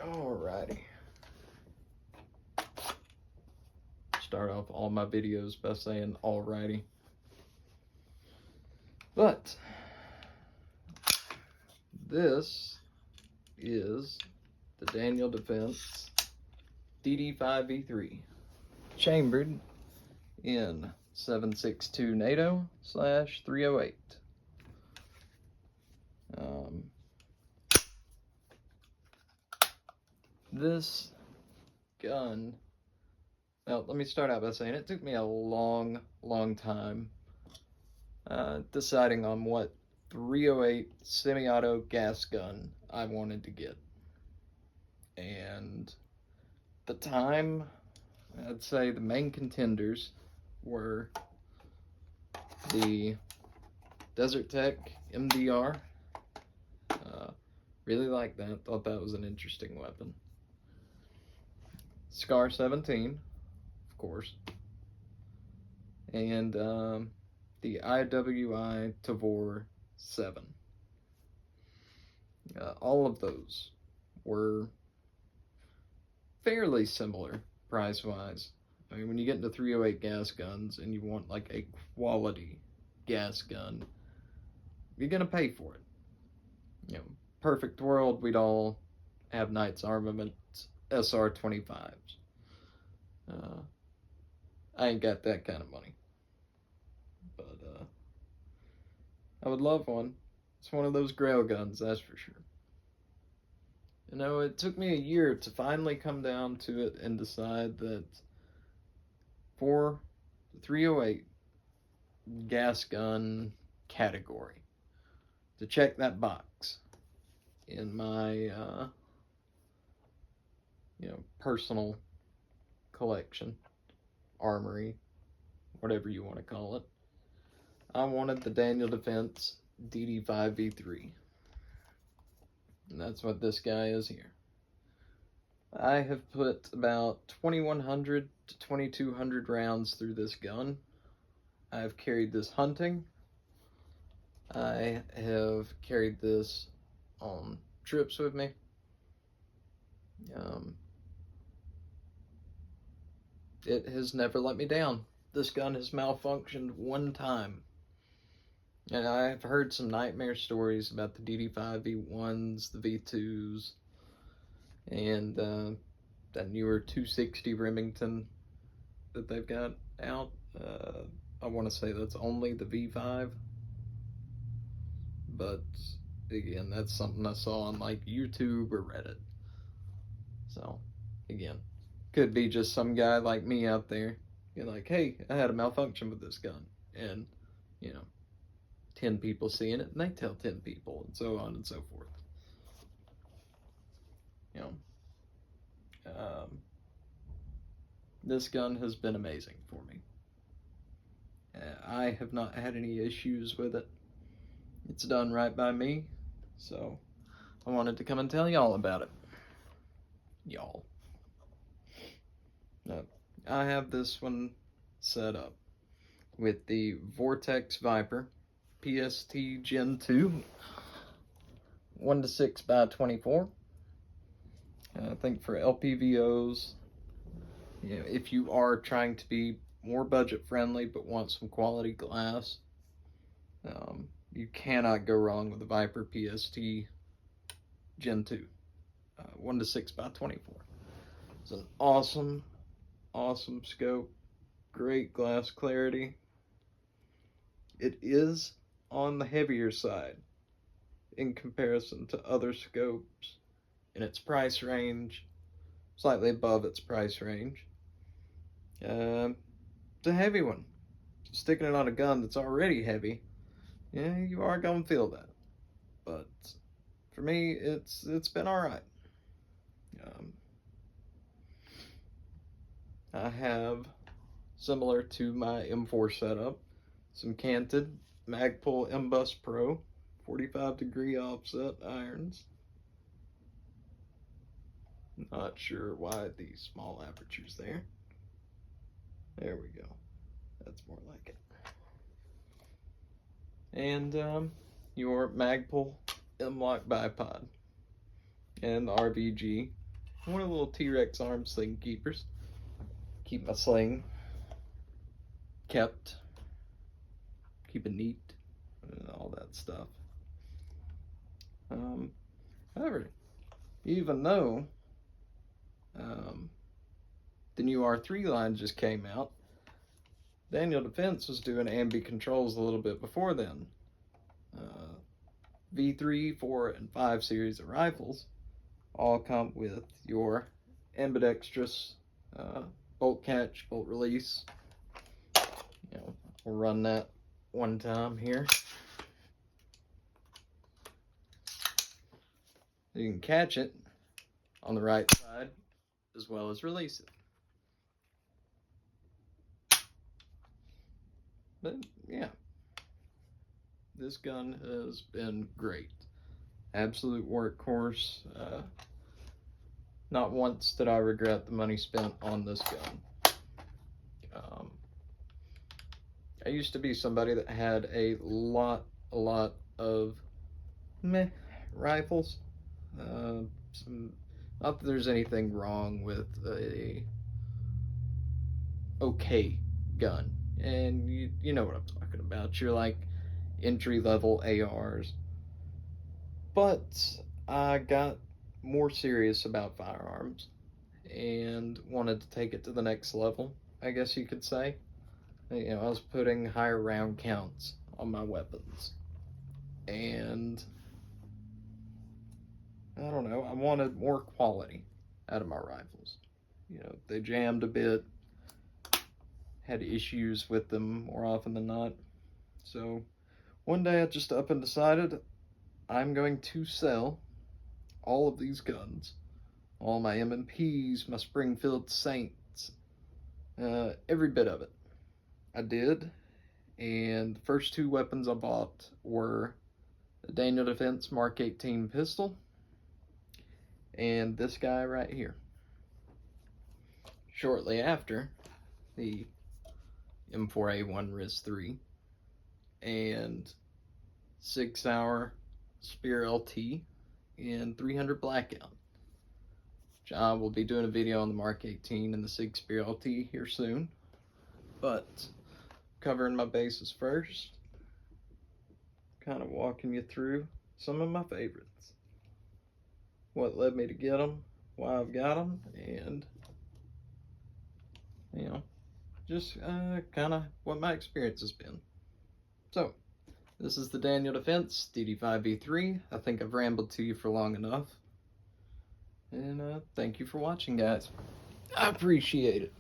Alrighty. Start off all my videos by saying alrighty. But this is the Daniel Defense DD5V3, chambered in 7.62 NATO /308. This gun, well, let me start out by saying it took me a long time deciding on what 308 semi-auto gas gun I wanted to get. And at the time, I'd say the main contenders were the Desert Tech MDR. Really liked that, thought that was an interesting weapon. Scar 17, of course, and the IWI Tavor 7. All of those were fairly similar price-wise. I mean, when you get into 308 gas guns and you want like a quality gas gun, you're gonna pay for it. You know, perfect world, we'd all have Knight's Armament SR-25s. I ain't got that kind of money, but I would love one. It's one of those grail guns, that's for sure. You know, it took me a year to finally come down to it and decide that for the 308 gas gun category, to check that box in my personal collection, armory, whatever you want to call it, I wanted the Daniel Defense DD5V3. And that's what this guy is here. I have put about 2,100 to 2,200 rounds through this gun. I've carried this hunting. I have carried this on trips with me. It has never let me down. This gun has malfunctioned one time. And I've heard some nightmare stories about the DD5V1s, the V2s, and that newer 260 Remington that they've got out. I want to say that's only the V5. But again, that's something I saw on like YouTube or Reddit. So again, could be just some guy like me out there, you're like, hey, I had a malfunction with this gun, and 10 people seeing it, and they tell 10 people, and so on and so forth. This gun has been amazing for me. I have not had any issues with it. It's done right by me, so I wanted to come and tell y'all about it. Y'all. I have this one set up with the Vortex Viper PST Gen 2 1:6x24. I think for LPVOs, if you are trying to be more budget friendly but want some quality glass, you cannot go wrong with the Viper PST Gen 2 1:6x24. It's an awesome scope, great glass clarity. It is on the heavier side in comparison to other scopes in its price range, slightly above its price range. It's a heavy one. Sticking it on a gun that's already heavy, yeah, you are gonna feel that. But for me, it's been all right. I have, similar to my M4 setup, some canted Magpul M-Bus Pro 45-degree offset irons. Not sure why these small apertures there. There we go. That's more like it. And your Magpul M-Lock bipod and RVG one of the little T-Rex arm sling keepers. Keep my sling kept, keep it neat, and all that stuff. However, even though the new R3 line just came out, Daniel Defense was doing ambi controls a little bit before then. V3, 4, and 5 series of rifles all come with your ambidextrous bolt catch, bolt release. You know, we'll run that one time here. You can catch it on the right side as well as release it. But yeah, this gun has been great. Absolute workhorse. Not once did I regret the money spent on this gun. I used to be somebody that had a lot of meh rifles. Not that there's anything wrong with a okay gun. And you know what I'm talking about. You're like entry-level ARs. But I got more serious about firearms and wanted to take it to the next level, I guess you could say. You know, I was putting higher round counts on my weapons. And I don't know, I wanted more quality out of my rifles. You know, they jammed a bit, had issues with them more often than not. So one day I just up and decided I'm going to sell all of these guns, all my M&Ps, my Springfield Saints, every bit of it. I did, and the first two weapons I bought were the Daniel Defense Mark 18 pistol and this guy right here. Shortly after, the M4A1 RIS-3 and 6-hour Spear LT and 300 Blackout. I will be doing a video on the Mark 18 and the SIG Spear LT here soon, but covering my bases first, kind of walking you through some of my favorites, what led me to get them, why I've got them, and you know, just kind of what my experience has been. So this is the Daniel Defense DD5V3. I think I've rambled to you for long enough. And thank you for watching, guys. I appreciate it.